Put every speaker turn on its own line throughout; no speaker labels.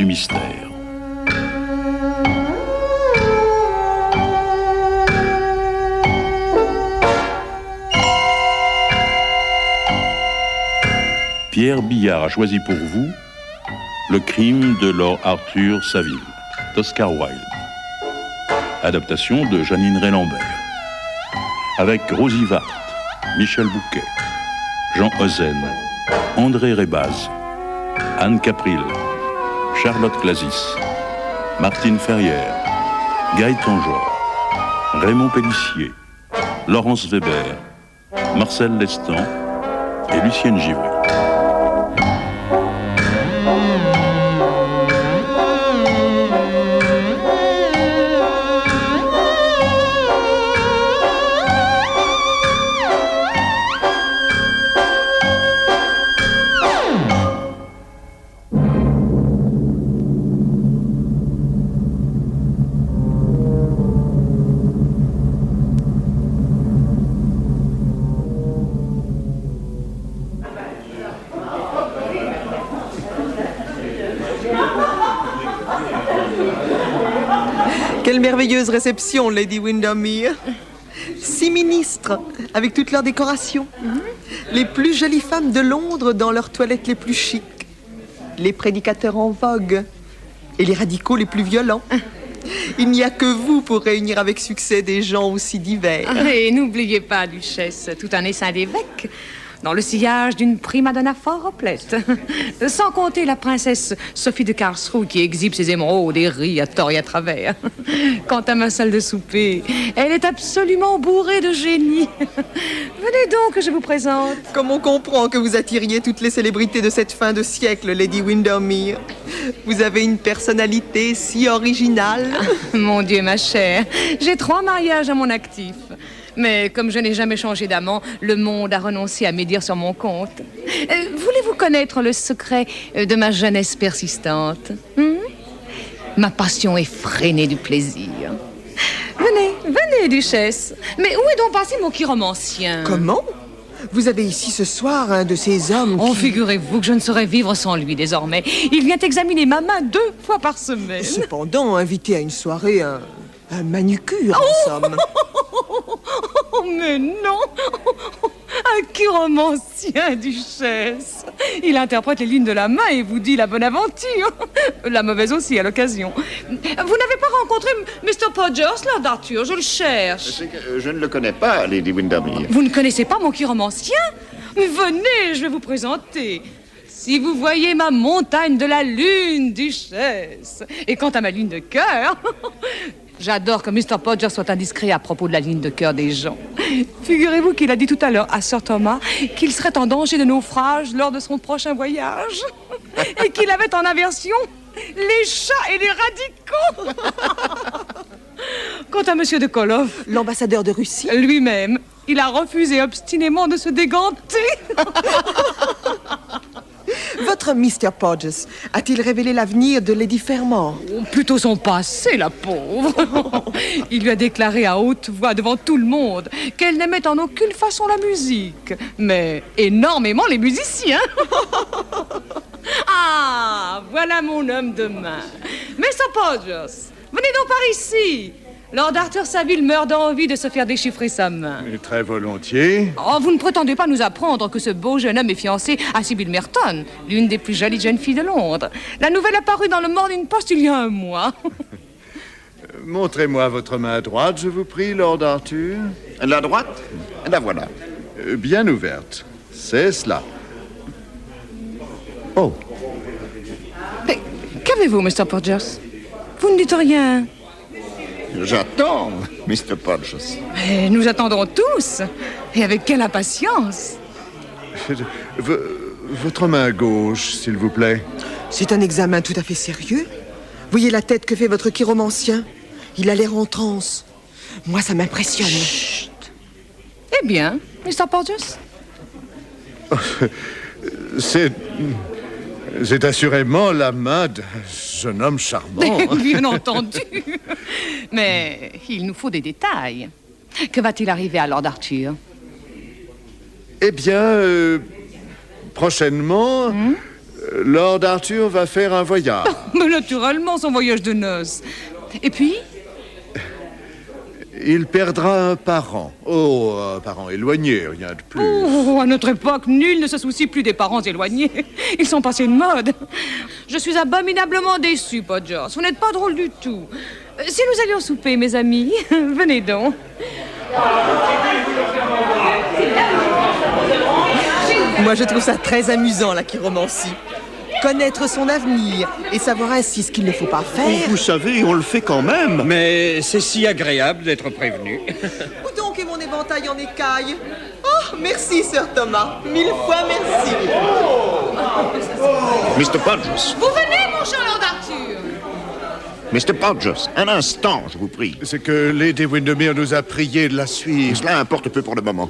du mystère. Pierre Billard a choisi pour vous Le crime de Lord Arthur Savile d'Oscar Wilde. Adaptation de Janine Rey-Lambert. Avec Rosie Vart, Michel Bouquet, Jean Ozen, André Rebaz, Anne Capril, Charlotte Glazis, Martine Ferrière, Gaëtan Jor, Raymond Pellissier, Laurence Weber, Marcel Lestan et Lucienne Givry.
Quelle merveilleuse réception, Lady Windermere. 6 ministres, avec toutes leurs décorations. Les plus jolies femmes de Londres dans leurs toilettes les plus chics. Les prédicateurs en vogue. Et les radicaux les plus violents. Il n'y a que vous pour réunir avec succès des gens aussi divers.
Et n'oubliez pas, Duchesse, tout un essaim d'évêques. Dans le sillage d'une prima donna fort replète. Sans compter la princesse Sophie de Karlsruhe qui exhibe ses émeraudes et rit à tort et à travers. Quant à ma salle de souper, elle est absolument bourrée de génie. Venez donc que je vous présente.
Comme on comprend que vous attiriez toutes les célébrités de cette fin de siècle, Lady Windermere. Vous avez une personnalité si originale.
Mon Dieu, ma chère, j'ai 3 mariages à mon actif. Mais comme je n'ai jamais changé d'amant, le monde a renoncé à médire sur mon compte. Voulez-vous connaître le secret de ma jeunesse persistante? Ma passion effrénée du plaisir. Venez, Duchesse. Mais où est donc passé mon chiromancien?
Comment? Vous avez ici ce soir un de ces hommes
qui... Oh, figurez-vous que je ne saurais vivre sans lui désormais. Il vient examiner ma main 2 fois par semaine.
Cependant, invité à une soirée, un manucure, en somme.
Oh, mais non! Un chiromancien, Duchesse. Il interprète les lignes de la main et vous dit la bonne aventure. La mauvaise aussi, à l'occasion. Vous n'avez pas rencontré Mr. Podgers, Lord Arthur? Je le cherche.
Je ne le connais pas, Lady Windermere.
Vous ne connaissez pas mon chiromancien? Venez, je vais vous présenter. Si vous voyez ma montagne de la lune, Duchesse. Et quant à ma ligne de cœur... J'adore que Mr. Podgers soit indiscret à propos de la ligne de cœur des gens. Figurez-vous qu'il a dit tout à l'heure à Sir Thomas qu'il serait en danger de naufrage lors de son prochain voyage. Et qu'il avait en aversion les chats et les radicaux. Quant à Monsieur de Koloff,
l'ambassadeur de Russie,
lui-même, il a refusé obstinément de se déganter.
Votre Mr. Podgers a-t-il révélé l'avenir de Lady Fermor?
Plutôt son passé, la pauvre. Il lui a déclaré à haute voix devant tout le monde qu'elle n'aimait en aucune façon la musique, mais énormément les musiciens. Ah, voilà mon homme de main. Mr. Podgers, venez donc par ici. Lord Arthur Savile meurt d'envie de se faire déchiffrer sa main.
Très volontiers.
Oh, vous ne prétendez pas nous apprendre que ce beau jeune homme est fiancé à Sybil Merton, l'une des plus jolies jeunes filles de Londres. La nouvelle a paru dans le Morning Post il y a un mois.
Montrez-moi votre main droite, je vous prie, Lord Arthur.
La droite? La voilà.
Bien ouverte. C'est cela. Oh.
Mais qu'avez-vous, Mr. Podgers? Vous ne dites rien.
J'attends, Mr. Podgers.
Mais nous attendons tous. Et avec quelle impatience.
Votre main gauche, s'il vous plaît.
C'est un examen tout à fait sérieux. Voyez la tête que fait votre chiromancien. Il a l'air en transe. Moi, ça m'impressionne.
Chut. Eh bien, Mr. Podgers?
C'est assurément la main d'un jeune homme charmant.
Bien entendu. Mais il nous faut des détails. Que va-t-il arriver à Lord Arthur?
Eh bien, prochainement, Lord Arthur va faire un voyage.
Mais naturellement, son voyage de noces. Et puis?
Il perdra un parent. Oh, un parent éloigné, rien de plus.
Oh, à notre époque, nul ne se soucie plus des parents éloignés. Ils sont passés de mode. Je suis abominablement déçue, Podgers. Vous n'êtes pas drôle du tout. Si nous allions souper, mes amis, venez donc.
Moi, je trouve ça très amusant, la chiromancie. Connaître son avenir et savoir ainsi ce qu'il ne faut pas faire.
Vous savez, on le fait quand même.
Mais c'est si agréable d'être prévenu.
Où donc est mon éventail en écaille? Oh, merci, Sir Thomas. 1000 fois merci.
Mr. Podgers.
Vous venez, mon cher Lord Arthur?
Mr. Podgers, un instant, je vous prie.
C'est que Lady Windermere nous a prié de la suivre.
Cela importe peu pour le moment.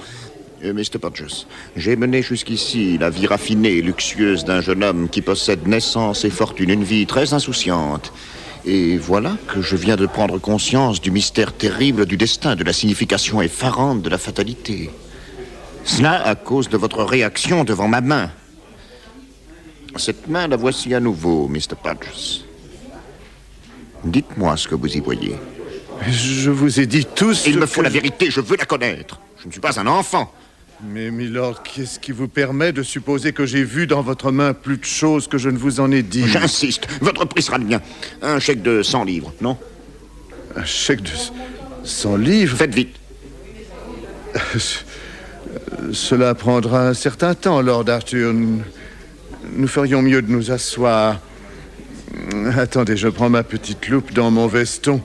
Mr. Podgers, j'ai mené jusqu'ici la vie raffinée et luxueuse d'un jeune homme qui possède naissance et fortune, une vie très insouciante. Et voilà que je viens de prendre conscience du mystère terrible du destin, de la signification effarante de la fatalité. Cela à cause de votre réaction devant ma main. Cette main, la voici à nouveau, Mr. Podgers. Dites-moi ce que vous y voyez.
Je vous ai dit tout ce
Il me faut
que
la vérité, je veux la connaître. Je ne suis pas un enfant.
Mais, milord, qu'est-ce qui vous permet de supposer que j'ai vu dans votre main plus de choses que je ne vous en ai dit?
J'insiste, votre prix sera le mien. Un chèque de 100 livres, non?
Un chèque de 100 livres?
Faites vite.
Cela prendra un certain temps, Lord Arthur. Nous ferions mieux de nous asseoir. Attendez, je prends ma petite loupe dans mon veston.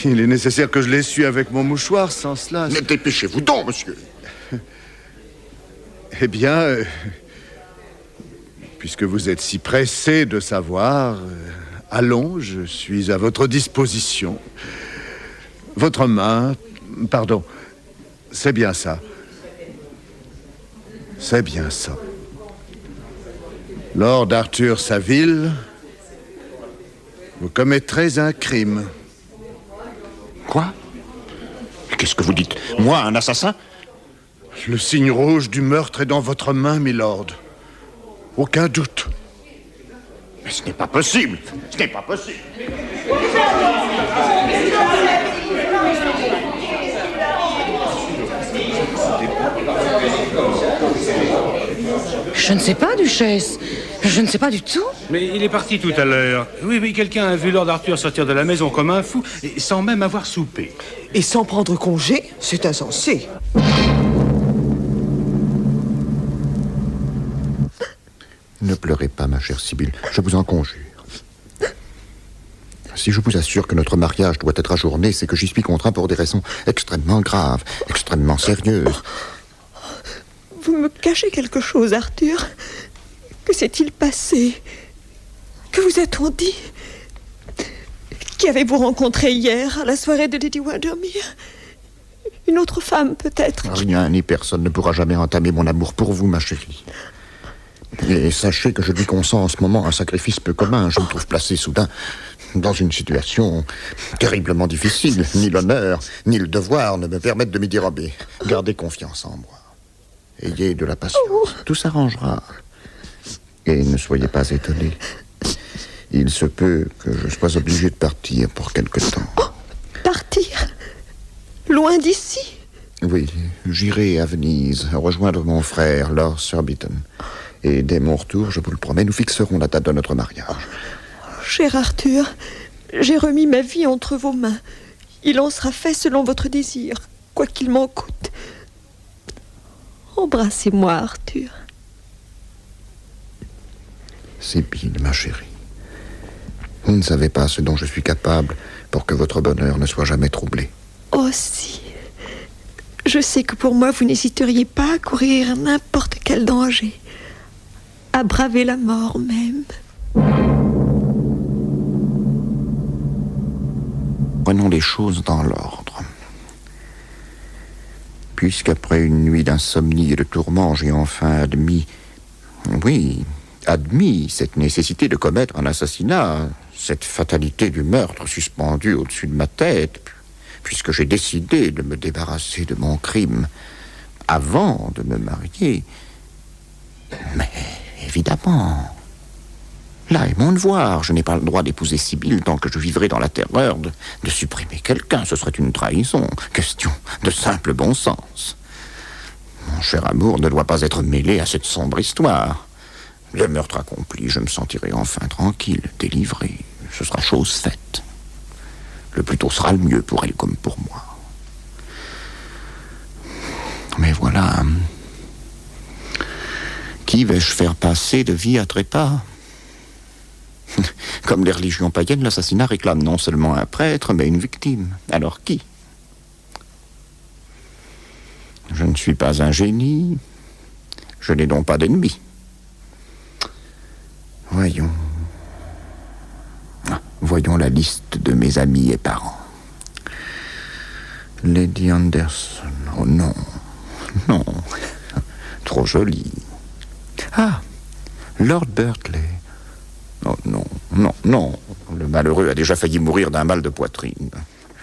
Il est nécessaire que je l'essuie avec mon mouchoir, sans cela...
Mais dépêchez-vous donc, monsieur.
Eh bien, puisque vous êtes si pressé de savoir, allons, je suis à votre disposition. Votre main... Pardon, c'est bien ça. C'est bien ça. Lord Arthur Saville, vous commettrez un crime.
Quoi? Qu'est-ce que vous dites? Moi, un assassin?
Le signe rouge du meurtre est dans votre main, milord. Aucun doute.
Mais ce n'est pas possible. Ce n'est pas possible.
Je ne sais pas, Duchesse. Je ne sais pas du tout.
Mais il est parti tout à l'heure. Oui, quelqu'un a vu Lord Arthur sortir de la maison comme un fou, et sans même avoir soupé.
Et sans prendre congé, c'est insensé.
Ne pleurez pas, ma chère Sibylle, je vous en conjure. Si je vous assure que notre mariage doit être ajourné, c'est que j'y suis contraint pour des raisons extrêmement graves, extrêmement sérieuses.
Vous me cachez quelque chose, Arthur. Que s'est-il passé? Que vous a-t-on dit? Qui avez-vous rencontré hier à la soirée de Lady Windermere? Une autre femme, peut-être?
Rien ni personne ne pourra jamais entamer mon amour pour vous, ma chérie. Et sachez que je lui consens en ce moment un sacrifice peu commun. Je me trouve placé soudain dans une situation terriblement difficile. Ni l'honneur, ni le devoir ne me permettent de m'y dérober. Gardez confiance en moi. Ayez de la patience. Tout s'arrangera. Et ne soyez pas étonnés. Il se peut que je sois obligé de partir pour quelque temps.
Oh, partir? Loin d'ici?
Oui, j'irai à Venise rejoindre mon frère, Lord Surbiton. Et dès mon retour, je vous le promets, nous fixerons la date de notre mariage.
Cher Arthur, j'ai remis ma vie entre vos mains. Il en sera fait selon votre désir, quoi qu'il m'en coûte. Embrassez-moi, Arthur.
Sibylle, ma chérie, vous ne savez pas ce dont je suis capable pour que votre bonheur ne soit jamais troublé.
Oh si. Je sais que pour moi, vous n'hésiteriez pas à courir n'importe quel danger. À braver la mort même.
Prenons les choses dans l'ordre. Puisqu'après une nuit d'insomnie et de tourments, j'ai enfin admis cette nécessité de commettre un assassinat, cette fatalité du meurtre suspendue au-dessus de ma tête, puisque j'ai décidé de me débarrasser de mon crime avant de me marier. Mais évidemment. Là est mon devoir. Je n'ai pas le droit d'épouser Sibylle tant que je vivrai dans la terreur de supprimer quelqu'un. Ce serait une trahison. Question de simple bon sens. Mon cher amour ne doit pas être mêlé à cette sombre histoire. Le meurtre accompli, je me sentirai enfin tranquille, délivré. Ce sera chose faite. Le plus tôt sera le mieux pour elle comme pour moi. Mais voilà. Qui vais-je faire passer de vie à trépas? Comme les religions païennes, l'assassinat réclame non seulement un prêtre, mais une victime. Alors qui? Je ne suis pas un génie. Je n'ai donc pas d'ennemis. Voyons. Voyons la liste de mes amis et parents. Lady Anderson. Oh non. Non. Trop jolie. Ah, Lord Berkeley. Oh non, non, non. Le malheureux a déjà failli mourir d'un mal de poitrine.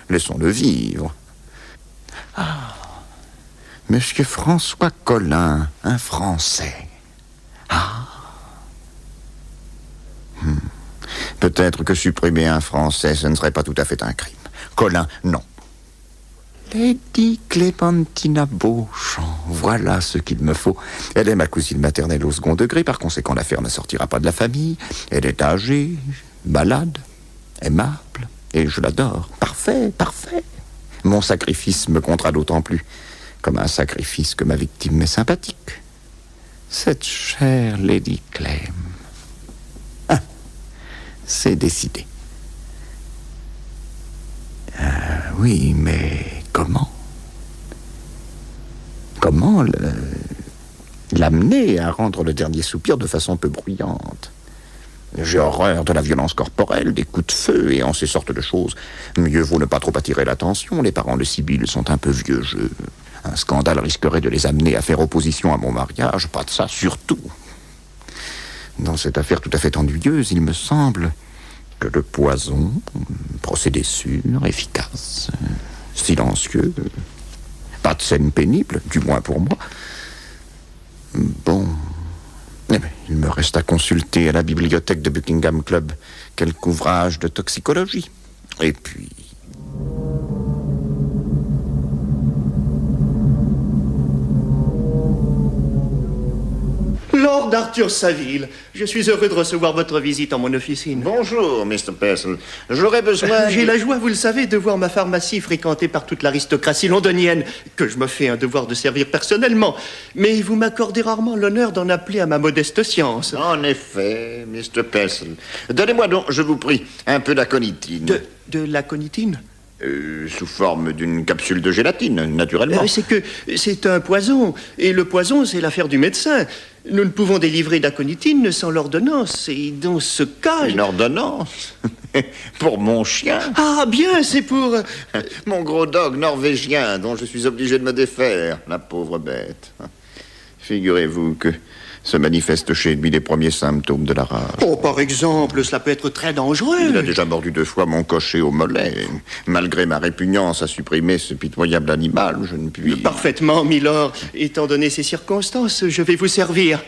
Laissons-le vivre. Ah, Monsieur François Collin, un Français. Ah. Peut-être que supprimer un Français, ce ne serait pas tout à fait un crime. Collin, non. Lady Clémentina Beauchamp, voilà ce qu'il me faut. Elle est ma cousine maternelle au second degré, par conséquent l'affaire ne sortira pas de la famille. Elle est âgée, malade, aimable, et je l'adore. Parfait, parfait. Mon sacrifice me comptera d'autant plus comme un sacrifice que ma victime est sympathique. Cette chère Lady Clem. Ah, c'est décidé. Oui, mais comment? Comment l'amener à rendre le dernier soupir de façon peu bruyante? J'ai horreur de la violence corporelle, des coups de feu et en ces sortes de choses. Mieux vaut ne pas trop attirer l'attention. Les parents de Sibylle sont un peu vieux jeu. Un scandale risquerait de les amener à faire opposition à mon mariage. Pas de ça, surtout. Dans cette affaire tout à fait ennuyeuse, il me semble que le poison, procédé sûr, efficace, silencieux, pas de scène pénible, du moins pour moi. Bon, eh bien, il me reste à consulter à la bibliothèque de Buckingham Club quelque ouvrage de toxicologie. Et puis...
Lord Arthur Saville, je suis heureux de recevoir votre visite en mon officine.
Bonjour, Mr. Purcell. J'aurais besoin...
J'ai la joie, vous le savez, de voir ma pharmacie fréquentée par toute l'aristocratie londonienne, que je me fais un devoir de servir personnellement. Mais vous m'accordez rarement l'honneur d'en appeler à ma modeste science.
En effet, Mr. Purcell. Donnez-moi donc, je vous prie, un peu d'aconitine.
De l'aconitine?
Sous forme d'une capsule de gélatine, naturellement.
C'est que c'est un poison, et le poison, c'est l'affaire du médecin. Nous ne pouvons délivrer d'aconitine sans l'ordonnance, et dans ce cas...
Une ordonnance? Pour mon chien?
Ah, bien, c'est pour...
Mon gros dog norvégien, dont je suis obligé de me défaire, la pauvre bête. Figurez-vous que se manifestent chez lui les premiers symptômes de la rage.
Oh, par exemple, cela peut être très dangereux.
Il a déjà mordu 2 fois mon cocher au mollet. Malgré ma répugnance à supprimer ce pitoyable animal, je ne puis...
Parfaitement, milord. Étant donné ces circonstances, je vais vous servir.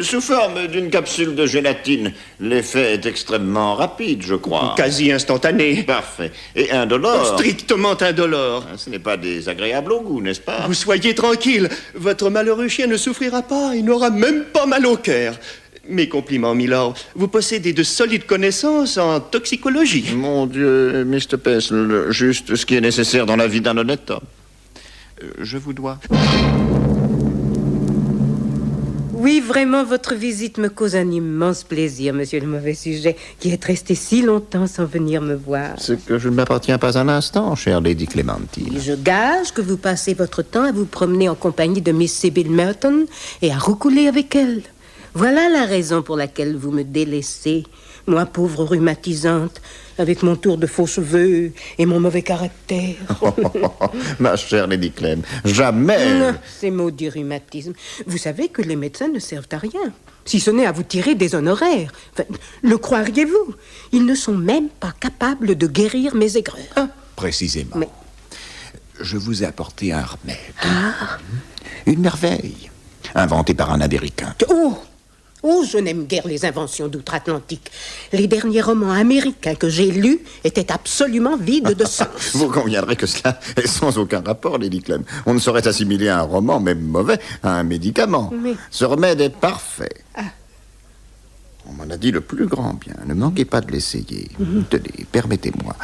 Sous forme d'une capsule de gélatine. L'effet est extrêmement rapide, je crois.
Quasi instantané.
Parfait. Et indolore.
Strictement indolore.
Ce n'est pas désagréable au goût, n'est-ce pas?
Vous soyez tranquille. Votre malheureux chien ne souffrira pas et n'aura même pas mal au cœur. Mes compliments, milord. Vous possédez de solides connaissances en toxicologie.
Mon Dieu, Mr. Purcell, juste ce qui est nécessaire dans la vie d'un honnête homme. Je vous dois...
Oui, vraiment, votre visite me cause un immense plaisir, monsieur le mauvais sujet, qui est resté si longtemps sans venir me voir.
Ce que je ne m'appartiens pas un instant, chère Lady Clémentine.
Je gage que vous passez votre temps à vous promener en compagnie de Miss Sibylle Merton et à roucouler avec elle. Voilà la raison pour laquelle vous me délaissez, moi, pauvre rhumatisante, avec mon tour de faux cheveux et mon mauvais caractère.
Ma chère Lady Clem, jamais...
Ces maudits rhumatismes. Vous savez que les médecins ne servent à rien, si ce n'est à vous tirer des honoraires. Enfin, le croiriez-vous? Ils ne sont même pas capables de guérir mes aigreurs.
Précisément.
Mais...
Je vous ai apporté un remède. Une merveille, inventée par un Américain.
Oh! Oh, je n'aime guère les inventions d'outre-Atlantique. Les derniers romans américains que j'ai lus étaient absolument vides de sens.
Vous conviendrez que cela est sans aucun rapport, Lady Clem. On ne saurait assimiler un roman, même mauvais, à un médicament.
Mais...
Ce remède est parfait. On m'en a dit le plus grand bien. Ne manquez pas de l'essayer. Tenez, permettez-moi.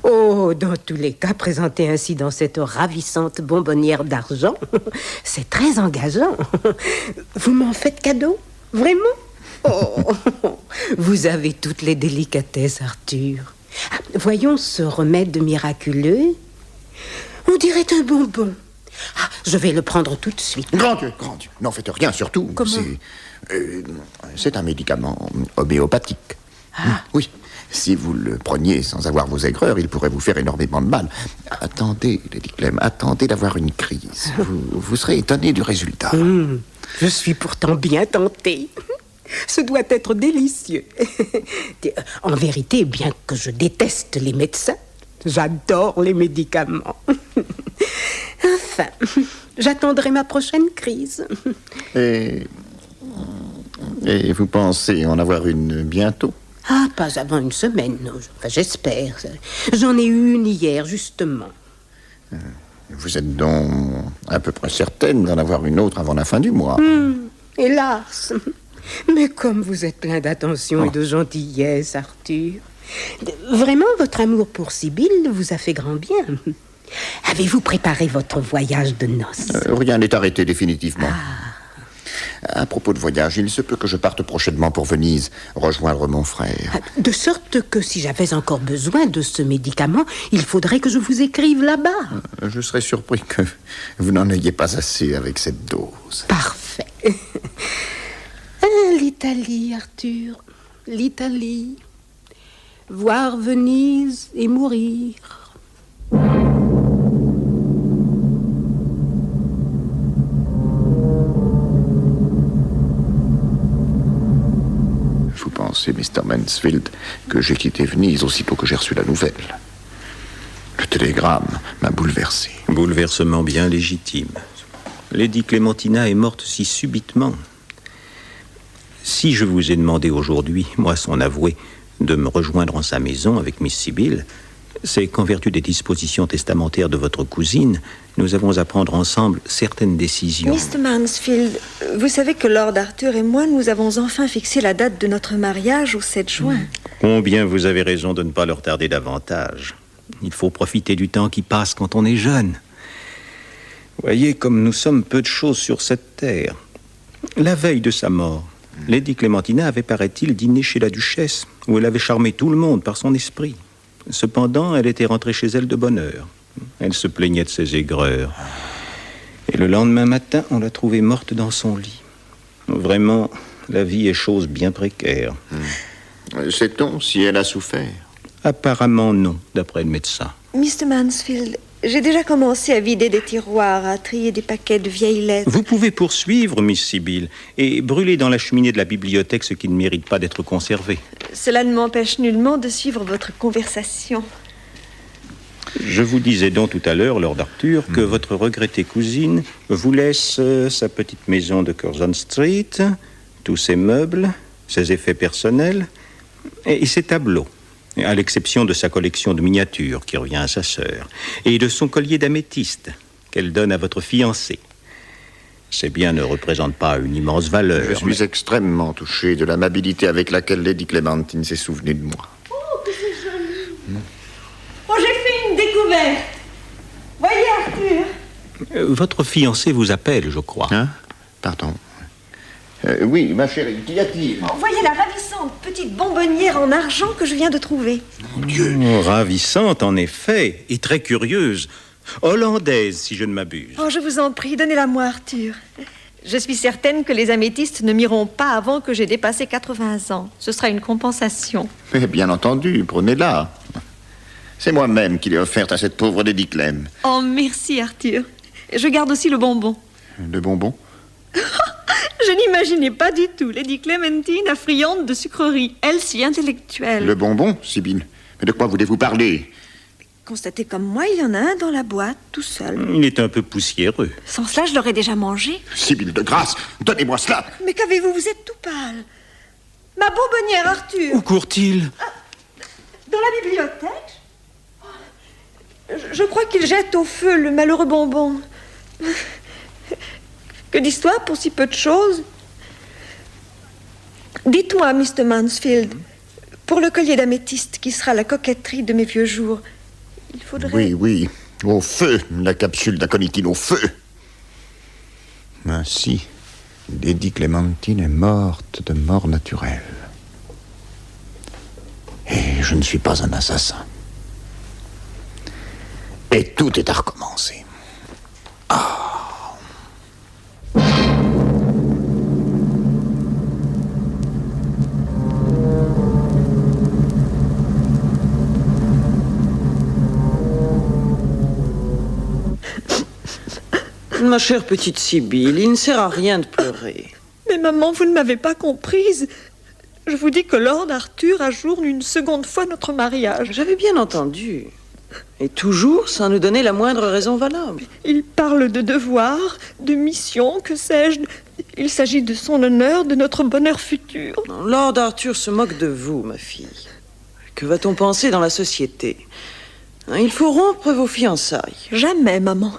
Oh, dans tous les cas, présenter ainsi dans cette ravissante bonbonnière d'argent, c'est très engageant. Vous m'en faites cadeau? Vraiment? Oh, vous avez toutes les délicatesses, Arthur. Voyons ce remède miraculeux. On dirait un bonbon. Je vais le prendre tout de suite.
Grand Dieu, n'en faites rien, surtout.
Comment?
C'est un médicament homéopathique. Oui. Si vous le preniez sans avoir vos aigreurs, il pourrait vous faire énormément de mal. Attendez, Lady Clem, attendez d'avoir une crise. Vous serez étonné du résultat.
Je suis pourtant bien tentée. Ce doit être délicieux. En vérité, bien que je déteste les médecins, j'adore les médicaments. Enfin, j'attendrai ma prochaine crise.
Et vous pensez en avoir une bientôt?
Ah, pas avant une semaine, enfin, j'espère. J'en ai eu une hier, justement.
Vous êtes donc à peu près certaine d'en avoir une autre avant la fin du mois.
Hélas. Mais comme vous êtes plein d'attention et de gentillesse, Arthur. Vraiment, votre amour pour Sibylle vous a fait grand bien. Avez-vous préparé votre voyage de noces?
Rien n'est arrêté définitivement. À propos de voyage, il se peut que je parte prochainement pour Venise, rejoindre mon frère.
De sorte que si j'avais encore besoin de ce médicament, il faudrait que je vous écrive là-bas.
Je serais surpris que vous n'en ayez pas assez avec cette dose.
Parfait. L'Italie, Arthur, l'Italie. Voir Venise et mourir.
Vous pensez, Mr. Mansfield, que j'ai quitté Venise aussitôt que j'ai reçu la nouvelle? Le télégramme m'a bouleversé.
Bouleversement bien légitime. Lady Clémentina est morte si subitement. Si je vous ai demandé aujourd'hui, moi son avoué, de me rejoindre en sa maison avec Miss Sibylle, c'est qu'en vertu des dispositions testamentaires de votre cousine, nous avons à prendre ensemble certaines décisions.
Mr. Mansfield, vous savez que Lord Arthur et moi, nous avons enfin fixé la date de notre mariage au 7 juin.
Combien vous avez raison de ne pas le retarder davantage. Il faut profiter du temps qui passe quand on est jeune. Voyez comme nous sommes peu de choses sur cette terre. La veille de sa mort, Lady Clémentina avait, paraît-il, dîné chez la duchesse, où elle avait charmé tout le monde par son esprit. Cependant, elle était rentrée chez elle de bonne heure. Elle se plaignait de ses aigreurs. Et le lendemain matin, on l'a trouvée morte dans son lit. Vraiment, la vie est chose bien précaire.
Sait-on si elle a souffert?
Apparemment non, d'après le médecin.
Mr. Mansfield, j'ai déjà commencé à vider des tiroirs, à trier des paquets de vieilles lettres.
Vous pouvez poursuivre, Miss Sibylle, et brûler dans la cheminée de la bibliothèque ce qui ne mérite pas d'être conservé.
Cela ne m'empêche nullement de suivre votre conversation.
Je vous disais donc tout à l'heure, Lord Arthur, que votre regrettée cousine vous laisse sa petite maison de Curzon Street, tous ses meubles, ses effets personnels et ses tableaux, à l'exception de sa collection de miniatures qui revient à sa sœur, et de son collier d'améthyste qu'elle donne à votre fiancé. Ces biens ne représentent pas une immense valeur.
Je suis extrêmement touché de l'amabilité avec laquelle Lady Clémentine s'est souvenue de moi.
Oh, que c'est joli! Oh, j'ai fait une découverte! Voyez, Arthur!
Votre fiancé vous appelle, je crois.
Hein? Pardon. Oui, ma chérie, qu'y a-t-il?
Oh, voyez la ravissante petite bonbonnière en argent que je viens de trouver.
Mon Dieu!
Oh, ravissante, en effet, et très curieuse. Hollandaise, si je ne m'abuse.
Oh, je vous en prie, donnez-la-moi, Arthur. Je suis certaine que les améthystes ne m'iront pas avant que j'ai dépassé 80 ans. Ce sera une compensation.
Mais bien entendu, prenez-la. C'est moi-même qui l'ai offerte à cette pauvre Lady Clem.
Oh, merci, Arthur. Je garde aussi le bonbon.
Le bonbon?
Je n'imaginais pas du tout Lady Clémentine friande de sucreries, elle si intellectuelle.
Le bonbon, Sibylle? Mais de quoi voulez-vous parler?
constaté comme moi, il y en a un dans la boîte, tout seul.
Il est un peu poussiéreux.
Sans cela, je l'aurais déjà mangé.
Sibylle de grâce, donnez-moi cela.
Mais qu'avez-vous? Vous êtes tout pâle. Ma bonbonnière, Arthur.
Où court-il?
Dans la bibliothèque. Je crois qu'il jette au feu le malheureux bonbon. Que d'histoire pour si peu de choses. Dites-moi, Mr. Mansfield, pour le collier d'améthyste qui sera la coquetterie de mes vieux jours, il faudrait...
Oui, oui, au feu, la capsule d'aconitine au feu. Ainsi, Lady Clémentine est morte de mort naturelle. Et je ne suis pas un assassin. Et tout est à recommencer.
Ma chère petite Sibylle, il ne sert à rien de pleurer.
Mais maman, vous ne m'avez pas comprise. Je vous dis que Lord Arthur ajourne une seconde fois notre mariage.
J'avais bien entendu. Et toujours sans nous donner la moindre raison valable.
Il parle de devoir, de mission, que sais-je. Il s'agit de son honneur, de notre bonheur futur.
Non, Lord Arthur se moque de vous, ma fille. Que va-t-on penser dans la société? Il faut rompre vos fiançailles.
Jamais, maman.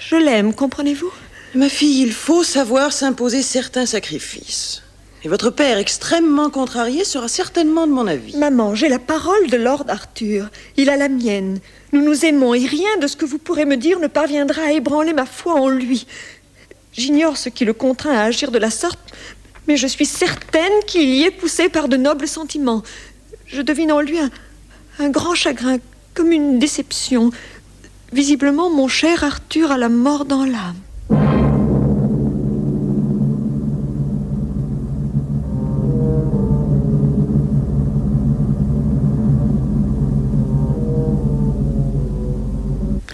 Je l'aime, comprenez-vous?
Ma fille, il faut savoir s'imposer certains sacrifices. Et votre père, extrêmement contrarié, sera certainement de mon avis.
Maman, j'ai la parole de Lord Arthur. Il a la mienne. Nous nous aimons et rien de ce que vous pourrez me dire ne parviendra à ébranler ma foi en lui. J'ignore ce qui le contraint à agir de la sorte, mais je suis certaine qu'il y est poussé par de nobles sentiments. Je devine en lui un grand chagrin, comme une déception. Visiblement, mon cher Arthur a la mort dans l'âme.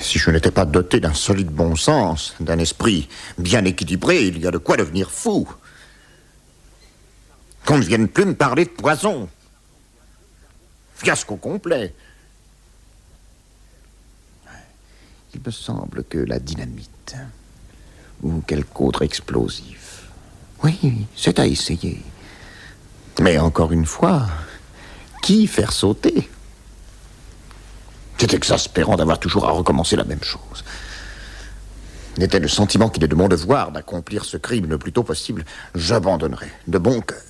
Si je n'étais pas doté d'un solide bon sens, d'un esprit bien équilibré, il y a de quoi devenir fou. Qu'on ne vienne plus me parler de poison. Fiasco complet. Il me semble que la dynamite ou quelque autre explosif. Oui, c'est à essayer. Mais encore une fois, qui faire sauter? C'est exaspérant d'avoir toujours à recommencer la même chose. N'était le sentiment qu'il est de mon devoir d'accomplir ce crime le plus tôt possible, j'abandonnerais de bon cœur.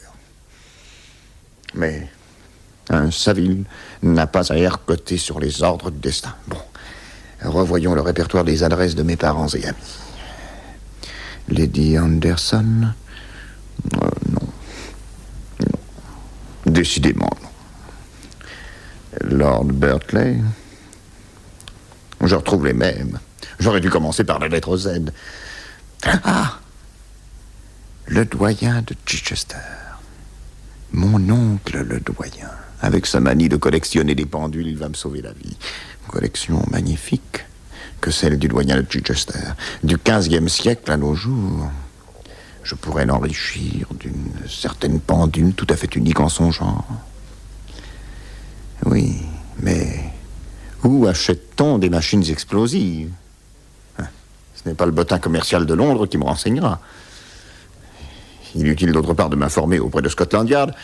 Mais un Saville n'a pas à ergoter sur les ordres du destin. Bon, revoyons le répertoire des adresses de mes parents et amis. Lady Anderson? Non. Décidément, non. Lord Berkeley? Je retrouve les mêmes. J'aurais dû commencer par la lettre Z. Ah! Le doyen de Chichester. Mon oncle, le doyen. Avec sa manie de collectionner des pendules, il va me sauver la vie. Collection magnifique que celle du doyen de Chichester. Du XVe siècle à nos jours. Je pourrais l'enrichir d'une certaine pendule tout à fait unique en son genre. Oui, mais où achète-t-on des machines explosives? Ce n'est pas le bottin commercial de Londres qui me renseignera. Inutile d'autre part de m'informer auprès de Scotland Yard.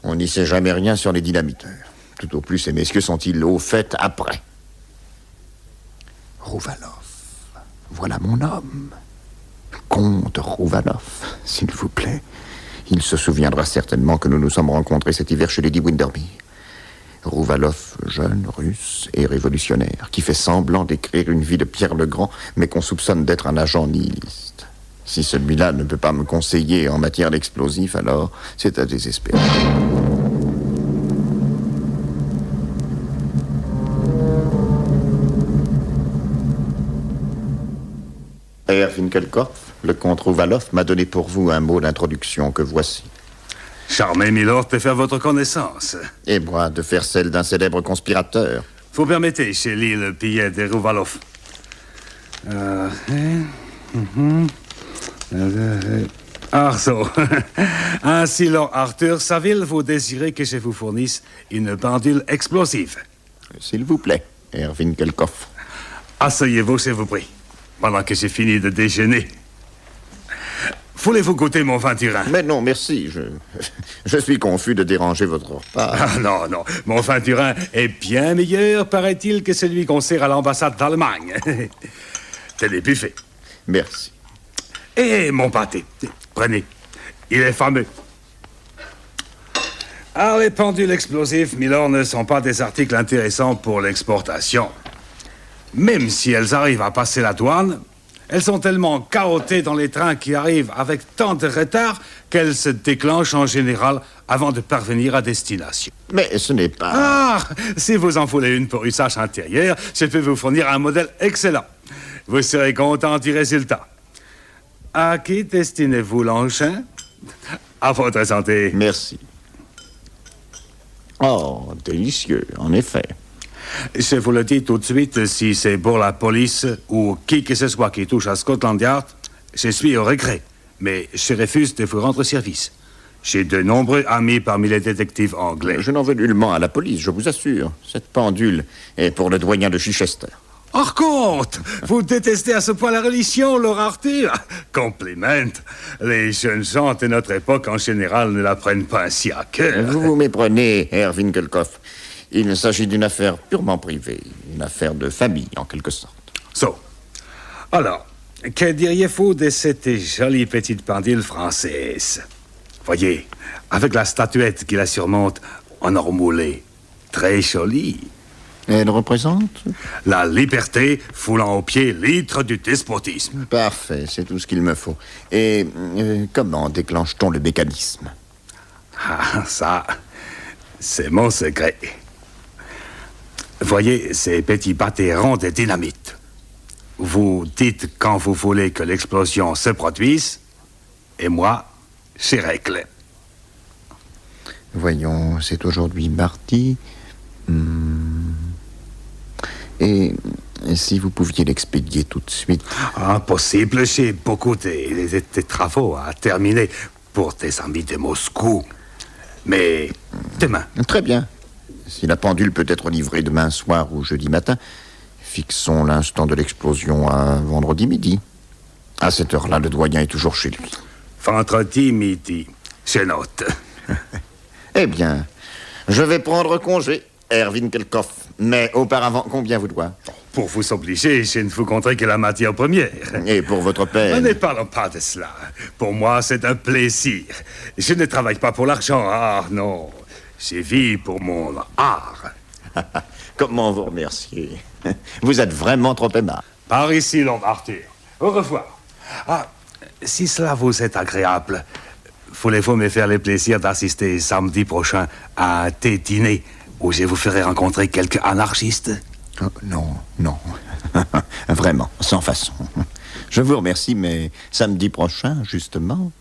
On n'y sait jamais rien sur les dynamiteurs. Tout au plus, ces messieurs sont-ils au fait après? Rouvaloff, voilà mon homme. Comte Rouvaloff, s'il vous plaît. Il se souviendra certainement que nous nous sommes rencontrés cet hiver chez Lady Windermere. Rouvaloff, jeune, russe et révolutionnaire, qui fait semblant d'écrire une vie de Pierre le Grand, mais qu'on soupçonne d'être un agent nihiliste. Si celui-là ne peut pas me conseiller en matière d'explosifs, alors c'est à désespérer. Herr Finkelkopf, le comte Rouvaloff m'a donné pour vous un mot d'introduction que voici.
Charmé, milord, de faire votre connaissance.
Et moi, de faire celle d'un célèbre conspirateur.
Vous permettez, chez l'île Pillet de Rouvaloff. So. Ainsi, Lord Arthur Saville, vous désirez que je vous fournisse une pendule explosive.
S'il vous plaît. Herr Winkelkopf.
Asseyez-vous, s'il vous plaît, pendant que j'ai fini de déjeuner. Voulez-vous goûter mon vin Turin?
Mais non, merci. Je suis confus de déranger votre repas.
Ah, non, non. Mon vin Turin est bien meilleur, paraît-il, que celui qu'on sert à l'ambassade d'Allemagne. Tenez, buffet.
Merci.
Et mon pâté. Prenez. Il est fameux. Ah, les pendules explosives, Milord, ne sont pas des articles intéressants pour l'exportation. Même si elles arrivent à passer la douane, elles sont tellement carottées dans les trains qui arrivent avec tant de retard qu'elles se déclenchent en général avant de parvenir à destination.
Mais ce n'est pas...
Ah, si vous en voulez une pour usage intérieur, je peux vous fournir un modèle excellent. Vous serez content du résultat. À qui destinez-vous l'engin? À votre santé.
Merci. Oh, délicieux, en effet.
Je vous le dis tout de suite, si c'est pour la police ou qui que ce soit qui touche à Scotland Yard, je suis au regret. Mais je refuse de vous rendre service. J'ai de nombreux amis parmi les détectives anglais.
Je n'en veux nullement à la police, je vous assure. Cette pendule est pour le doyen de Chichester.
Par contre, vous détestez à ce point la religion, Lord Arthur? Compliment. Les jeunes gens de notre époque, en général, ne la prennent pas ainsi à cœur.
Vous vous méprenez, Herr Winkelkopf. Il s'agit d'une affaire purement privée, une affaire de famille, en quelque sorte.
Alors, que diriez-vous de cette jolie petite pendule française? Voyez, avec la statuette qui la surmonte en or moulé. Très jolie.
Elle représente?
La liberté foulant aux pieds l'hydre du despotisme.
Parfait, c'est tout ce qu'il me faut. Et comment déclenche-t-on le mécanisme?
Ah, ça, c'est mon secret. Voyez ces petits bâtons de dynamite. Vous dites quand vous voulez que l'explosion se produise, et moi, je règle.
Voyons, c'est aujourd'hui mardi. Et si vous pouviez l'expédier tout de suite?
Impossible, j'ai beaucoup de travaux à terminer pour des amis de Moscou. Mais demain.
Très bien. Si la pendule peut être livrée demain soir ou jeudi matin, fixons l'instant de l'explosion à vendredi midi. À cette heure-là, le doyen est toujours chez lui.
Vendredi midi, je note.
Eh bien, je vais prendre congé, Herr Winkelkopf. Mais auparavant, combien vous doit?
Pour vous obliger, je ne vous compterai que la matière première.
Et pour votre père?
Ne parlons pas de cela. Pour moi, c'est un plaisir. Je ne travaille pas pour l'argent. Ah, non. Je vis pour mon art.
Comment vous remercier? Vous êtes vraiment trop aimable.
Par ici, Lord Arthur. Au revoir. Ah, si cela vous est agréable, voulez-vous me faire le plaisir d'assister samedi prochain à un thé-dîner où je vous ferai rencontrer quelques anarchistes?
Oh, non, non. Vraiment, sans façon. Je vous remercie, mais samedi prochain, justement...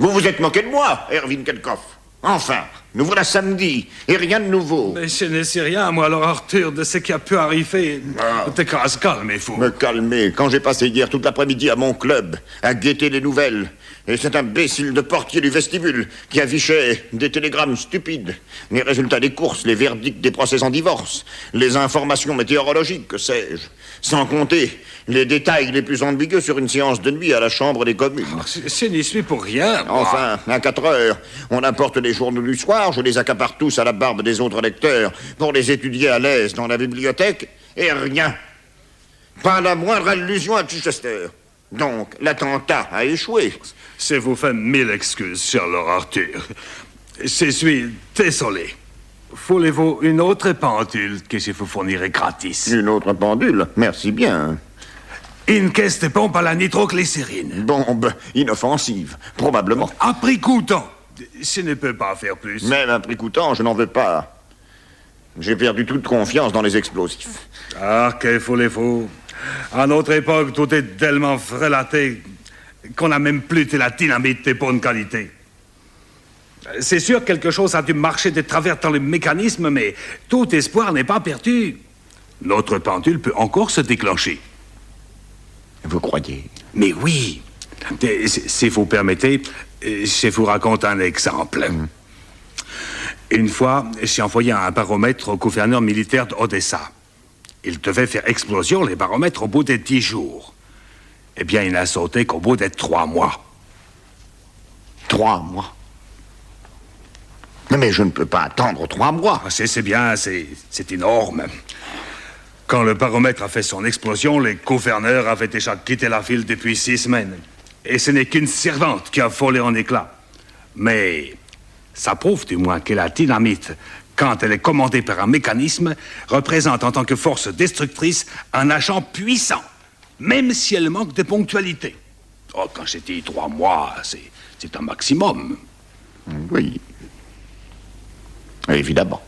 Vous vous êtes moqué de moi, Herr Winkelkopf. Enfin, nous voilà samedi, et rien de nouveau.
Mais je ne sais rien, moi, alors, Arthur, de ce qui a pu arriver. T'es calmez-vous.
Me calmer, quand j'ai passé hier toute l'après-midi à mon club, à guetter les nouvelles, et cet imbécile de portier du vestibule qui affichait des télégrammes stupides, les résultats des courses, les verdicts des procès en divorce, les informations météorologiques, que sais-je, sans compter les détails les plus ambigus sur une séance de nuit à la Chambre des communes.
Je n'y suis pour rien, moi.
Enfin, à 4 heures, on apporte les journaux du soir, je les accapare tous à la barbe des autres lecteurs pour les étudier à l'aise dans la bibliothèque, et rien. Pas la moindre allusion à Chichester. Donc, l'attentat a échoué.
Je vous fais 1000 excuses, cher Lord Arthur. Je suis désolé. Voulez-vous une autre pendule que je vous fournirai gratis?
Une autre pendule? Merci bien.
Une caisse de pompe à la nitroglycérine.
Bombe inoffensive, probablement.
À prix coûtant. Je ne peux pas faire plus.
Même à prix coûtant, je n'en veux pas. J'ai perdu toute confiance dans les explosifs.
Ah, que voulez-vous? À notre époque, tout est tellement frelaté qu'on n'a même plus de la dynamite de bonne qualité. C'est sûr, quelque chose a dû marcher de travers dans le mécanisme, mais tout espoir n'est pas perdu. Notre pendule peut encore se déclencher.
Vous croyez?
Mais oui. Si vous permettez, je vous raconte un exemple. Une fois, j'ai envoyé un baromètre au gouverneur militaire d'Odessa. Il devait faire explosion les baromètres au bout des 10 jours. Eh bien, il n'a sauté qu'au bout des 3 mois.
3 mois? Mais je ne peux pas attendre 3 mois.
C'est bien, c'est énorme. Quand le baromètre a fait son explosion, les gouverneurs avaient déjà quitté la ville depuis 6 semaines. Et ce n'est qu'une servante qui a volé en éclats. Mais ça prouve du moins que la dynamite, quand elle est commandée par un mécanisme, représente en tant que force destructrice un agent puissant, même si elle manque de ponctualité. Oh, quand j'ai dit 3 mois, c'est un maximum.
Oui. Évidemment.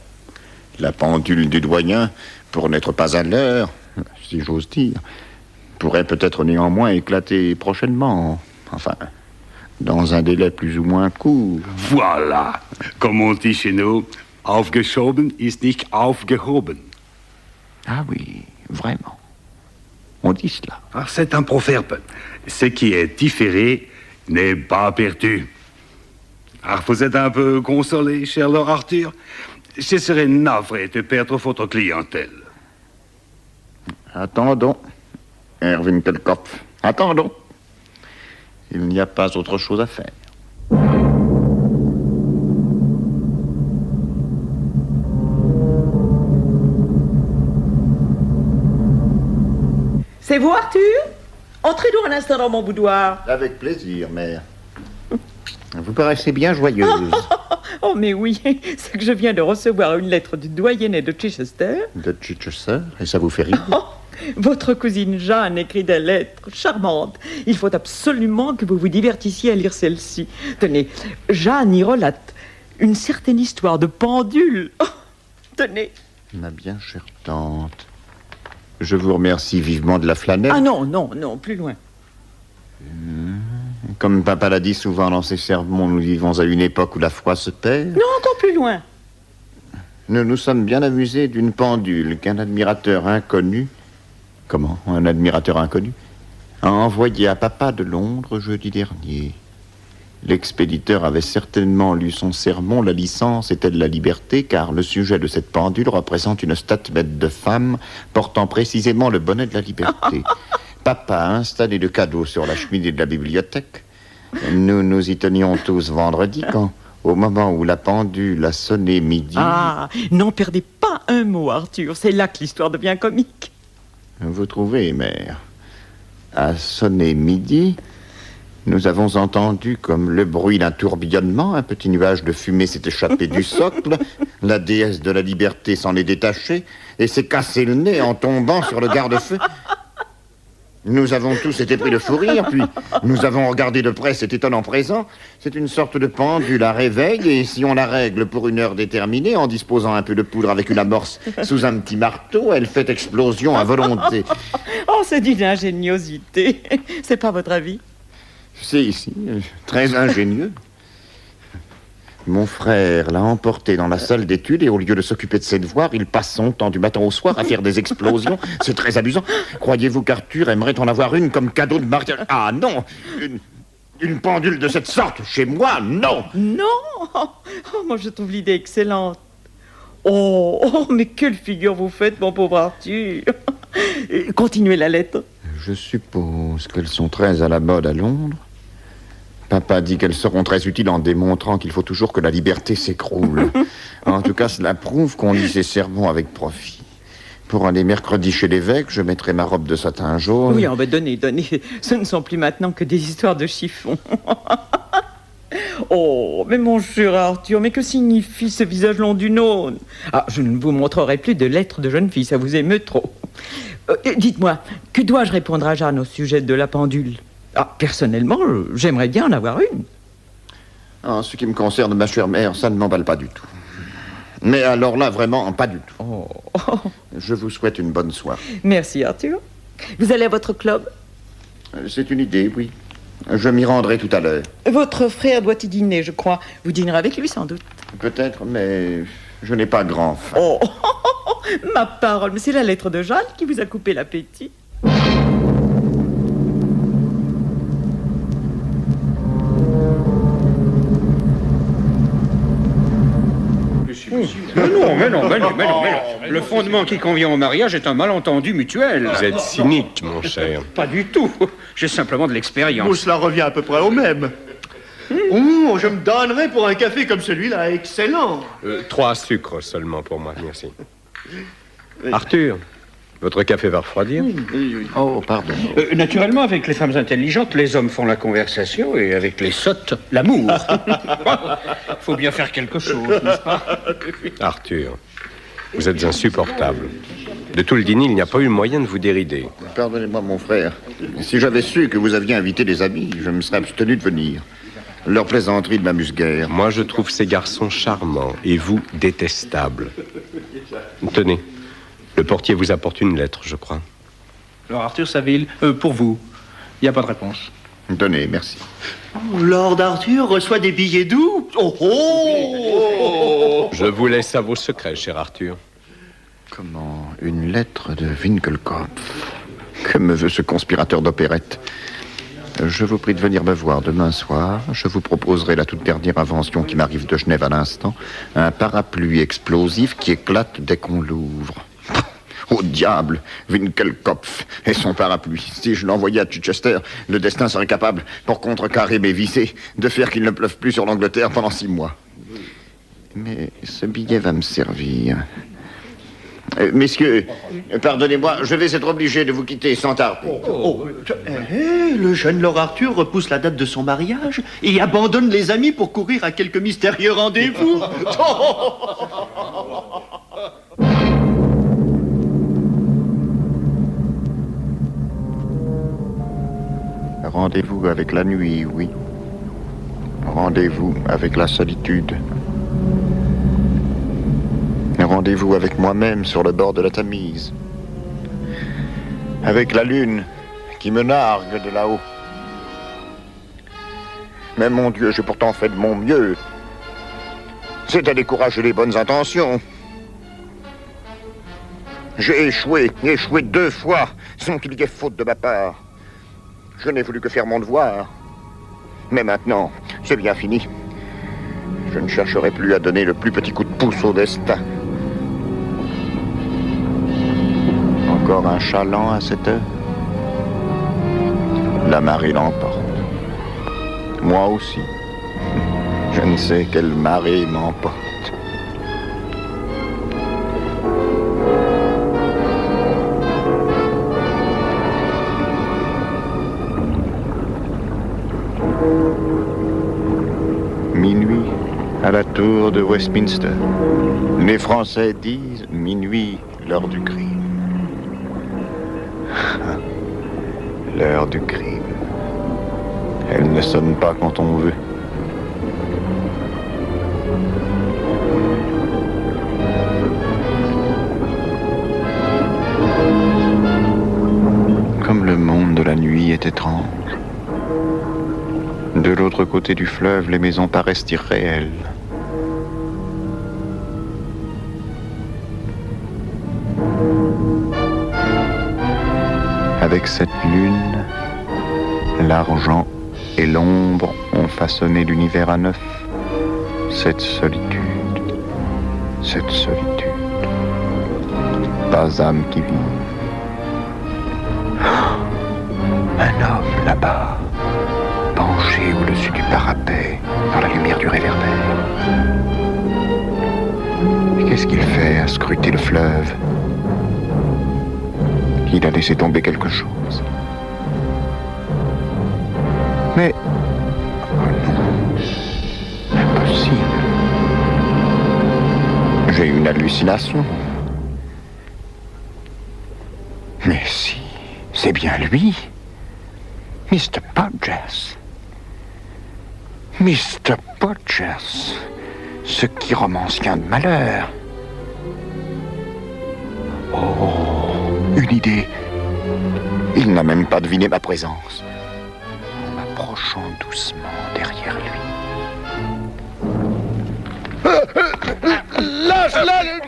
La pendule du doyen, pour n'être pas à l'heure, si j'ose dire, pourrait peut-être néanmoins éclater prochainement. Enfin, dans un délai plus ou moins court.
Voilà. Comme on dit chez nous, aufgeschoben ist nicht aufgehoben.
Ah oui, vraiment. On dit cela.
Ah, c'est un proverbe. Ce qui est différé n'est pas perdu. Ah, vous êtes un peu consolé, cher Lord Arthur? Je serais navré de perdre votre clientèle.
Attendons, Erwin Kelkopf. Attendons. Il n'y a pas autre chose à faire.
C'est vous, Arthur? Entrez-nous un instant dans mon boudoir.
Avec plaisir, mère. Vous paraissez bien joyeuse.
Oh, mais oui, c'est que je viens de recevoir une lettre du doyenné de Chichester.
De Chichester? Et ça vous fait rire?
Votre cousine Jeanne écrit des lettres charmantes. Il faut absolument que vous vous divertissiez à lire celle-ci. Tenez, Jeanne y relate une certaine histoire de pendule. Oh, tenez.
Ma bien chère tante, je vous remercie vivement de la flanelle.
Ah non, plus loin.
Comme papa l'a dit souvent dans ses sermons, nous vivons à une époque où la foi se perd.
Non, encore plus loin.
Nous nous sommes bien amusés d'une pendule qu'un admirateur inconnu... Comment? Un admirateur inconnu a envoyé à papa de Londres jeudi dernier. L'expéditeur avait certainement lu son sermon « La licence est-elle la liberté ?» car le sujet de cette pendule représente une statuette de femme portant précisément le bonnet de la liberté. Papa a installé le cadeau sur la cheminée de la bibliothèque. Nous nous y tenions tous vendredi quand, au moment où la pendule a sonné midi...
Ah, n'en perdez pas un mot, Arthur. C'est là que l'histoire devient comique.
Vous trouvez, mère? À sonner midi, nous avons entendu comme le bruit d'un tourbillonnement. Un petit nuage de fumée s'est échappé du socle. La déesse de la liberté s'en est détachée et s'est cassé le nez en tombant sur le garde-feu. Nous avons tous été pris de fou rire, puis nous avons regardé de près cet étonnant présent. C'est une sorte de pendule à réveil, et si on la règle pour une heure déterminée, en disposant un peu de poudre avec une amorce sous un petit marteau, elle fait explosion à volonté.
Oh, c'est d'une ingéniosité. C'est pas votre avis?
Si, très ingénieux. Mon frère l'a emporté dans la salle d'études et au lieu de s'occuper de ses devoirs, il passe son temps du matin au soir à faire des explosions. C'est très amusant. Croyez-vous qu'Arthur aimerait en avoir une comme cadeau de mariage? Ah non! Une pendule de cette sorte chez moi, non!
Non! Oh, moi je trouve l'idée excellente. Oh, mais quelle figure vous faites, mon pauvre Arthur! Continuez la lettre.
Je suppose qu'elles sont très à la mode à Londres. Papa dit qu'elles seront très utiles en démontrant qu'il faut toujours que la liberté s'écroule. En tout cas, cela prouve qu'on lit ses sermons avec profit. Pour aller mercredi chez l'évêque, je mettrai ma robe de satin jaune.
Oui, on va donner. Ce ne sont plus maintenant que des histoires de chiffon. Oh, mais mon cher Arthur, mais que signifie ce visage long d'une aune? Ah, je ne vous montrerai plus de lettres de jeune fille, ça vous émeut trop. Dites-moi, que dois-je répondre à Jeanne au sujet de la pendule? Ah, personnellement, j'aimerais bien en avoir une.
En ce qui me concerne, ma chère mère, ça ne m'emballe pas du tout. Mais alors là, vraiment, pas du tout.
Oh.
Je vous souhaite une bonne soirée.
Merci, Arthur. Vous allez à votre club?
C'est une idée, oui. Je m'y rendrai tout à l'heure.
Votre frère doit y dîner, je crois. Vous dînerez avec lui, sans doute.
Peut-être, mais je n'ai pas grand faim.
Oh, ma parole, mais c'est la lettre de Jeanne qui vous a coupé l'appétit.
Mais non. Le fondement qui convient au mariage est un malentendu mutuel.
Vous êtes cynique, mon cher.
Pas du tout. J'ai simplement de l'expérience.
Bon, cela revient à peu près au même. Oh, je me donnerais pour un café comme celui-là, excellent.
3 sucres seulement pour moi, merci. Arthur, votre café va refroidir.
Oh, pardon.
Naturellement, avec les femmes intelligentes, les hommes font la conversation et avec les sottes, l'amour. Faut bien faire quelque chose, n'est-ce pas?
Arthur, vous êtes insupportable. De tout le dîner, il n'y a pas eu moyen de vous dérider.
Pardonnez-moi, mon frère. Si j'avais su que vous aviez invité des amis, je me serais abstenu de venir. Leur plaisanterie ne m'amuse guère.
Moi, je trouve ces garçons charmants et vous détestables. Tenez, le portier vous apporte une lettre, je crois.
Alors, Arthur Saville, pour vous, il n'y a pas de réponse.
Tenez, merci.
Lord Arthur reçoit des billets doux.
Je vous laisse à vos secrets, cher Arthur.
Comment? Une lettre de Winkelkopf. Que me veut ce conspirateur d'opérette? Je vous prie de venir me voir demain soir. Je vous proposerai la toute dernière invention qui m'arrive de Genève à l'instant. Un parapluie explosif qui éclate dès qu'on l'ouvre. Au diable, Winkelkopf et son parapluie. Si je l'envoyais à Chichester, le destin serait capable, pour contrecarrer mes visées, de faire qu'il ne pleuve plus sur l'Angleterre pendant 6 mois. Mais ce billet va me servir. Messieurs, pardonnez-moi, je vais être obligé de vous quitter sans tarder.
Le jeune Lord Arthur repousse la date de son mariage et abandonne les amis pour courir à quelques mystérieux rendez-vous.
Rendez-vous avec la nuit, oui. Rendez-vous avec la solitude. Rendez-vous avec moi-même sur le bord de la Tamise. Avec la lune qui me nargue de là-haut. Mais mon Dieu, j'ai pourtant fait de mon mieux. C'est à décourager les bonnes intentions. J'ai échoué 2 fois, sans qu'il y ait faute de ma part. Je n'ai voulu que faire mon devoir. Mais maintenant, c'est bien fini. Je ne chercherai plus à donner le plus petit coup de pouce au destin. Encore un chaland à cette heure. La marée l'emporte. Moi aussi. Je ne sais quelle marée m'emporte. Minuit à la tour de Westminster. Les Français disent minuit, l'heure du crime. L'heure du crime. Elle ne sonne pas quand on veut. Comme le monde de la nuit est étrange. De l'autre côté du fleuve, les maisons paraissent irréelles. Avec cette lune, l'argent et l'ombre ont façonné l'univers à neuf. Cette solitude. Pas âme qui vit. Un homme là-bas, penché au-dessus du parapet, dans la lumière du réverbère. Qu'est-ce qu'il fait à scruter le fleuve? Il a laissé tomber quelque chose. Mais... oh non. Impossible. J'ai une hallucination. Mais si, c'est bien lui. Mr. Podgers. Mr. Podgers. Ce qui romancien de malheur. Oh, une idée. Il n'a même pas deviné ma présence. En m'approchant doucement derrière lui.
Lâche,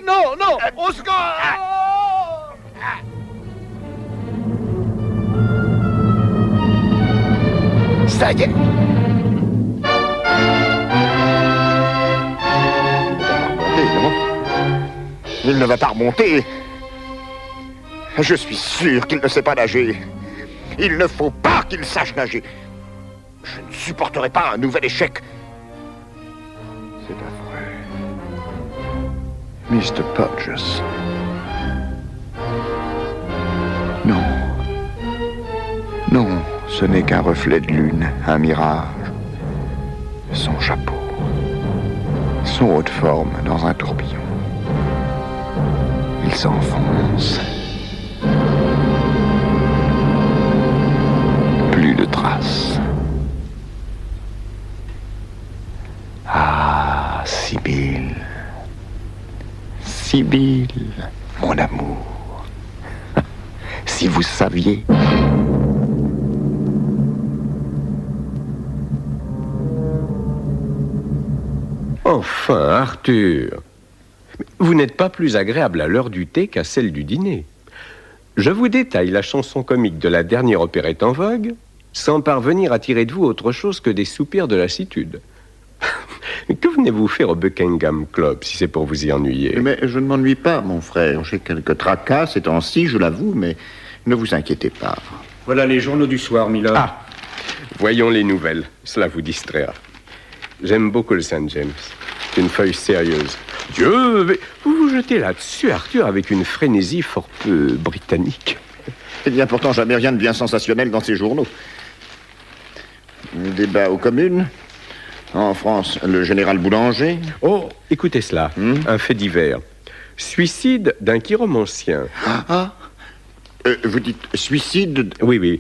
non, au secours!
Ça y est. Et non. Il ne va pas remonter. Je suis sûr qu'il ne sait pas nager. Il ne faut pas qu'il sache nager. Je ne supporterai pas un nouvel échec.
C'est affreux. Mr. Podgers. Non. Non, ce n'est qu'un reflet de lune, un mirage. Son chapeau. Son haut de forme dans un tourbillon. Il s'enfonce. Plus de traces. Ah, Sibylle. Sibylle, mon amour. Si vous saviez.
Enfin, Arthur. Vous n'êtes pas plus agréable à l'heure du thé qu'à celle du dîner. Je vous détaille la chanson comique de la dernière opérette en vogue, sans parvenir à tirer de vous autre chose que des soupirs de lassitude. Que venez-vous faire au Buckingham Club, si c'est pour vous y ennuyer?
Mais je ne m'ennuie pas, mon frère. J'ai quelques tracas ces temps-ci, je l'avoue, mais ne vous inquiétez pas.
Voilà les journaux du soir, Milord.
Ah, voyons les nouvelles. Cela vous distraira. J'aime beaucoup le St. James. C'est une feuille sérieuse. Dieu, mais vous vous jetez là-dessus, Arthur, avec une frénésie fort peu britannique.
Il n'y a pourtant jamais rien de bien sensationnel dans ces journaux. Débat aux communes. En France, le général Boulanger.
Oh, écoutez cela, un fait divers. Suicide d'un chiromancien.
Vous dites suicide?
Oui.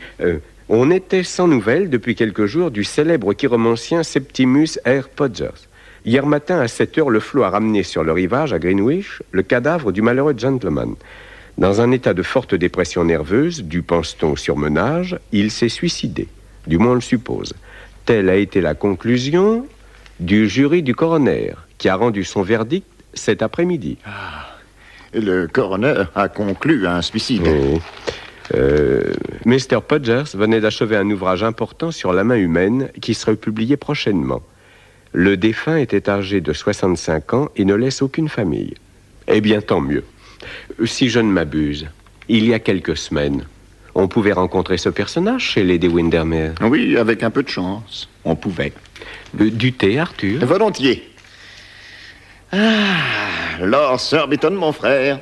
On était sans nouvelles depuis quelques jours du célèbre chiromancien Septimus R. Podgers. Hier matin, à 7 heures, le flot a ramené sur le rivage, à Greenwich, le cadavre du malheureux gentleman. Dans un état de forte dépression nerveuse, dû pense-t-on au surmenage, il s'est suicidé. Du moins on le suppose. Telle a été la conclusion du jury du coroner, qui a rendu son verdict cet après-midi.
Le coroner a conclu un suicide.
Oui. Mr. Podgers venait d'achever un ouvrage important sur la main humaine qui serait publié prochainement. Le défunt était âgé de 65 ans et ne laisse aucune famille. Eh bien, tant mieux. Si je ne m'abuse, il y a quelques semaines, on pouvait rencontrer ce personnage chez Lady Windermere.
Oui, avec un peu de chance. On pouvait.
Du thé, Arthur?
Volontiers. Lord Surbiton, mon frère.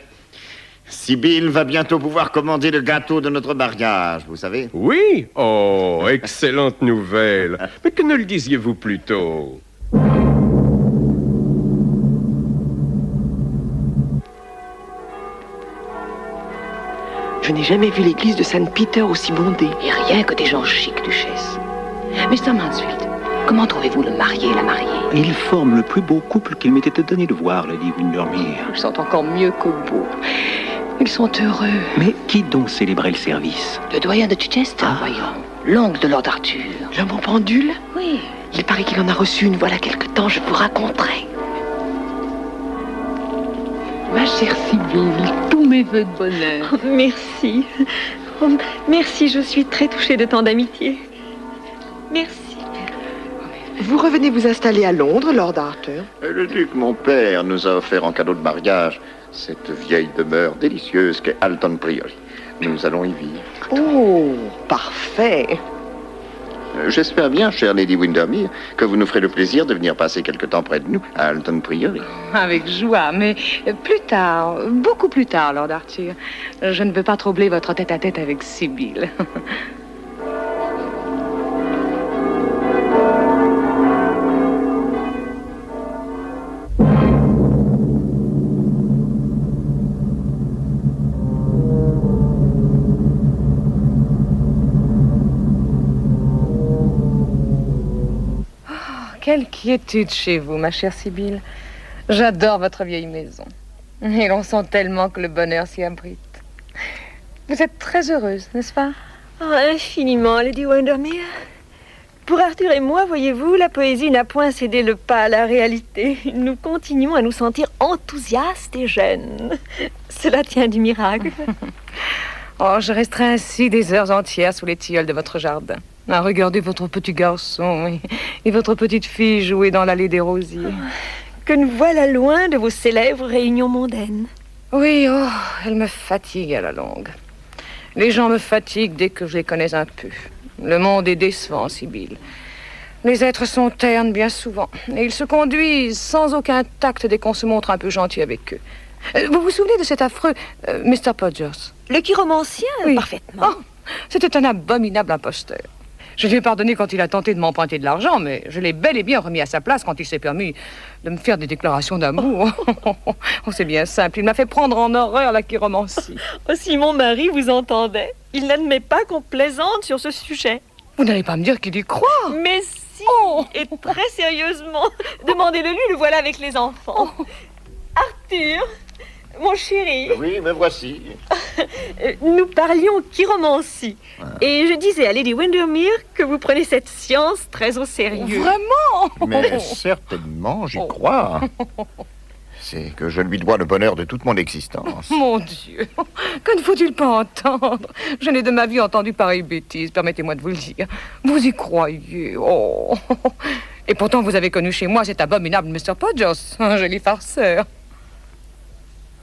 Sibylle va bientôt pouvoir commander le gâteau de notre mariage, vous savez.
Oui? Oh, excellente nouvelle. Mais que ne le disiez-vous plus tôt?
Je n'ai jamais vu l'église de Saint-Peter aussi bondée.
Et rien que des gens chics, Duchesse. Mr. Mansfield, comment trouvez-vous le marié et la mariée?
Ils forment le plus beau couple qu'il m'ait été donné de voir, Lady Windermere.
Ils sont encore mieux que beaux. Ils sont heureux.
Mais qui donc célébrait le service?
Le doyen de Chichester, voyons. L'oncle de Lord Arthur.
L'homme en pendule?
Oui.
Il paraît qu'il en a reçu une voilà quelque temps, je vous raconterai.
Ma chère Sibylle, tous mes vœux de bonheur.
Oh, merci. Oh, merci, je suis très touchée de tant d'amitié. Merci.
Vous revenez vous installer à Londres, Lord Arthur?
Le duc, mon père, nous a offert en cadeau de mariage cette vieille demeure délicieuse qu'est Alton Priory. Nous allons y vivre.
Oh, parfait.
J'espère bien, chère Lady Windermere, que vous nous ferez le plaisir de venir passer quelque temps près de nous, à Alton Priory.
Avec joie, mais plus tard, beaucoup plus tard, Lord Arthur. Je ne veux pas troubler votre tête-à-tête avec Sibylle. Quelle quiétude chez vous, ma chère Sibylle. J'adore votre vieille maison. Et l'on sent tellement que le bonheur s'y abrite. Vous êtes très heureuse, n'est-ce pas?
Oh, infiniment, Lady Windermere. Pour Arthur et moi, voyez-vous, la poésie n'a point cédé le pas à la réalité. Nous continuons à nous sentir enthousiastes et jeunes. Cela tient du miracle.
Oh, je resterai ainsi des heures entières sous les tilleuls de votre jardin, à regarder votre petit garçon et votre petite fille jouer dans l'allée des rosiers.
Que nous voilà loin de vos célèbres réunions mondaines.
Oui, oh, elle me fatigue à la longue. Les gens me fatiguent dès que je les connais un peu. Le monde est décevant, Sibylle. Les êtres sont ternes bien souvent. Et ils se conduisent sans aucun tact dès qu'on se montre un peu gentil avec eux. Vous vous souvenez de cet affreux Mr. Podgers?
Le chiromancien?
Oui.
Parfaitement.
Oh, c'était un abominable imposteur. Je lui ai pardonné quand il a tenté de m'emprunter de l'argent, mais je l'ai bel et bien remis à sa place quand il s'est permis de me faire des déclarations d'amour. Oh, c'est bien simple, il m'a fait prendre en horreur la chiromancie.
Oh, si mon mari vous entendait, il n'admet pas qu'on plaisante sur ce sujet.
Vous n'allez pas me dire qu'il y croit?
Mais si, et très sérieusement. Demandez-le lui, le voilà avec les enfants. Arthur, mon chéri.
Oui, me voici.
Nous parlions chiromancie. Et je disais à Lady Windermere que vous prenez cette science très au sérieux.
Vraiment?
Mais certainement, j'y crois. C'est que je lui dois le bonheur de toute mon existence.
Mon Dieu, que ne faut-il pas entendre? Je n'ai de ma vie entendu pareille bêtise, permettez-moi de vous le dire. Vous y croyez? Oh. Et pourtant, vous avez connu chez moi cet abominable Mr. Podgers, un joli farceur.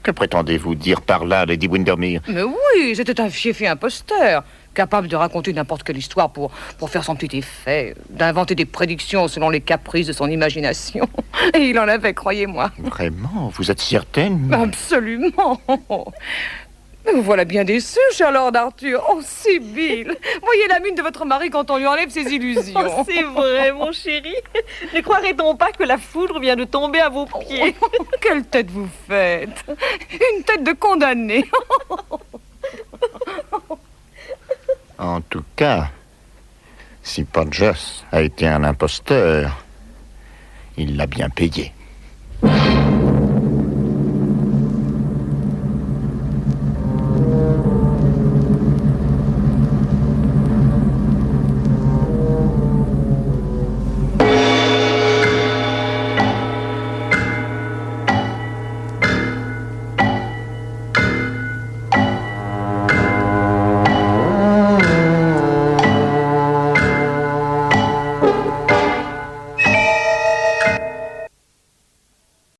Que prétendez-vous dire par là, Lady Windermere?
Mais oui, c'était un fiefé imposteur, capable de raconter n'importe quelle histoire pour faire son petit effet, d'inventer des prédictions selon les caprices de son imagination. Et il en avait, croyez-moi.
Vraiment? Vous êtes certaine?
Absolument. Mais vous voilà bien déçu, cher Lord Arthur. Oh, Sibylle, voyez la mine de votre mari quand on lui enlève ses illusions.
Oh, c'est vrai, mon chéri. Ne croirait-on pas que la foudre vient de tomber à vos pieds?
Quelle tête vous faites? Une tête de condamné.
En tout cas, si Podgers a été un imposteur, il l'a bien payé.